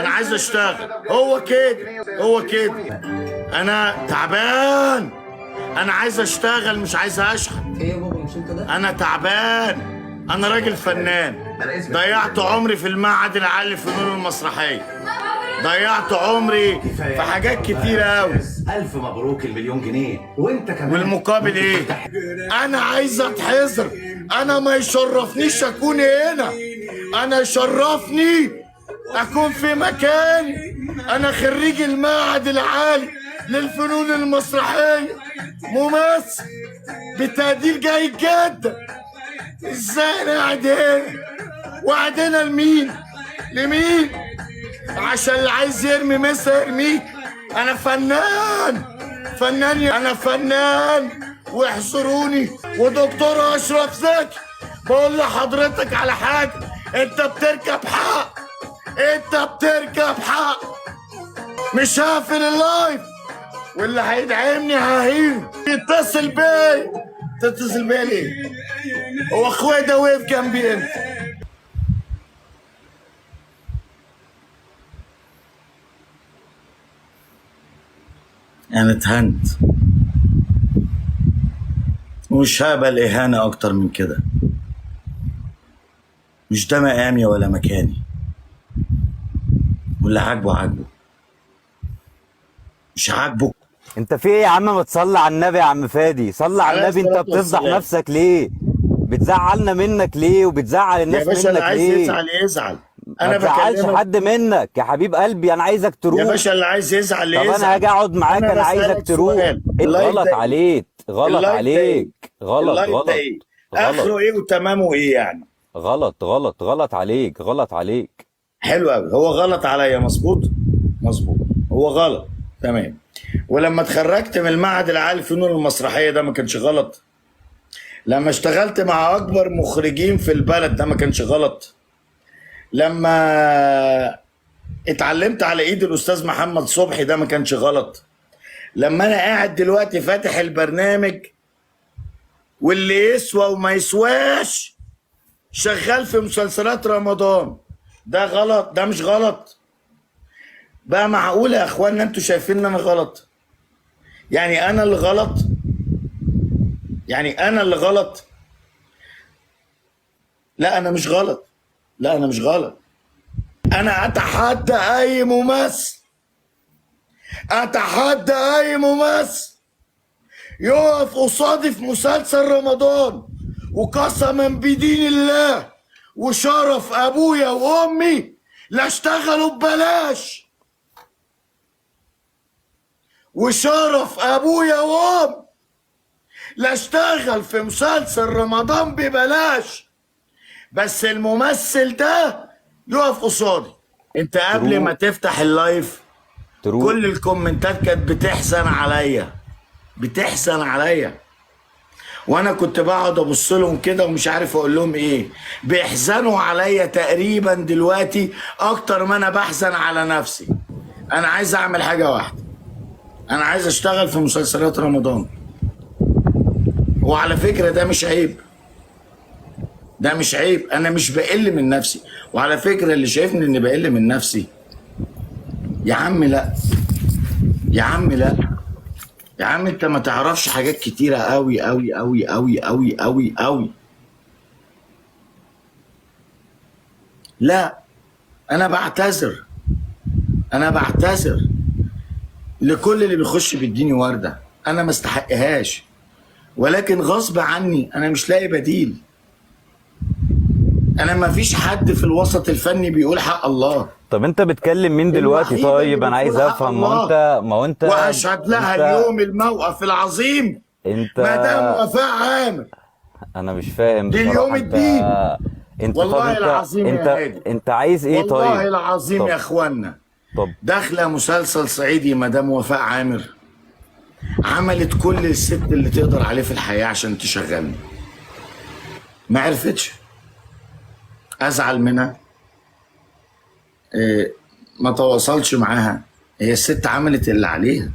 انا عايز اشتغل. هو كده هو كده. انا تعبان، انا عايز اشتغل مش عايز اشحت. ايه يا بابا مش انت ده؟ انا تعبان، انا راجل فنان، ضيعت عمري في المعهد العالي للفنون المسرحيه، ضيعت عمري في حاجات كتيره قوي. ألف مبروك المليون جنيه. وانت كمان والمقابل ايه؟ انا عايز اتحذر، انا ما يشرفنيش اكون هنا، انا يشرفني اكون في مكاني. انا خريج المعهد العالي للفنون المسرحيه، ممثل بتقدير جيد جدا. ازاي انا قاعد هنا؟ وقاعد هنا لمين؟ لمين؟ عشان اللي عايز يرمي مصر يرميك. انا فنان، فنان، انا فنان واحصروني. ودكتور اشرف زكي بقول لحضرتك على حاجه، انت بتركب حق، انت بتركب حق. مش هقفل اللايف، واللي هيدعمني ههينه. يتصل بيا، تتصل بيا ليه؟ هو اخويا ده وقف جنبي امتى؟ انا اتهنت ومش هقبل اهانه اكتر من كده. مش ده مقامي ولا مكاني، واللي عاجبه عاجبه، مش عاجبه. انت في ايه يا عم؟ ما تصلي على النبي يا عم فادي، صلي على عليه النبي. انت الصلاة بتفضح والسلام. نفسك ليه؟ بتزعلنا منك ليه؟ وبتزعل يا الناس باشا اللي منك عايز ليه؟ يزعل يزعل، ما انا تزعلش بكلمك. حد منك يا حبيب قلبي، انا عايزك يا تروح. باشا اللي عايز يزعل طب يزعل. انا هاجي اقعد معاك، انا عايزك بسألك تروح. سؤال. إيه؟ اللايف غلط ده عليك، غلط اللايف ده عليك، غلط اللايف ده غلط ايه؟ غلط اخره ايه وتمامه ايه يعني؟ غلط غلط غلط عليك، غلط عليك. حلو قوي. هو غلط عليا، مظبوط؟ مظبوط، هو غلط، تمام. ولما اتخرجت من المعهد العالي للفنون المسرحيه ده ما كانش غلط. لما اشتغلت مع اكبر مخرجين في البلد ده ما كانش غلط. لما اتعلمت على ايد الاستاذ محمد صبحي ده ما كانش غلط. لما انا قاعد دلوقتي فاتح البرنامج واللي يسوى وما يسواش شغال في مسلسلات رمضان، ده غلط؟ ده مش غلط بقى؟ معقولة يا اخوانا انتوا شايفين ان انا غلط؟ يعني انا اللي غلط؟ يعني انا اللي غلط؟ لا انا مش غلط، لا انا مش غلط. انا اتحدى اي ممثل، اتحدى اي ممثل يقف قصادي في مسلسل رمضان، وقسما بدين الله وشرف ابويا وامي لا اشتغلوا ببلاش، وشرف ابويا وامي لا اشتغل في مسلسل رمضان ببلاش، بس الممثل ده يقف قصادي. انت قبل ما تفتح اللايف تروح. كل الكومنتات كانت بتحزن عليا، بتحزن عليا، وانا كنت بقعد ابص لهم كده ومش عارف اقول لهم ايه. بيحزنوا عليا تقريبا دلوقتي اكتر ما انا بحزن على نفسي. انا عايز اعمل حاجه واحده، انا عايز اشتغل في مسلسلات رمضان. وعلى فكره ده مش عيب، ده مش عيب، انا مش بقل من نفسي. وعلى فكره اللي شايفني اني بقل من نفسي، يا عم لا، يا عم لا، يا عم انت ما تعرفش حاجات كتيره قوي قوي قوي قوي قوي قوي قوي. لا انا بعتذر، انا بعتذر لكل اللي بيخش بيديني ورده انا ما استحقهاش، ولكن غصب عني انا مش لاقي بديل. انا ما فيش حد في الوسط الفني بيقول حق الله. طب انت بتكلم مين دلوقتي؟ الوحيدة اللي طيب انا عايز بتقول حق افهم. الله ما هو انت واشهد لها اليوم الموقف العظيم انت مدام وفاء عامر. انا مش فاهم دي بصراحة. اليوم الدين. انت والله طب انت العظيم انت يا هادي، انت عايز ايه؟ طيب والله العظيم طب يا اخوانا، طب داخله مسلسل صعيدي مدام وفاء عامر عملت كل الست اللي تقدر عليه في الحياه عشان تشغلني، ما عرفتش. ازعل منها؟ ما تواصلش معاها؟ هي الست عملت اللي عليها.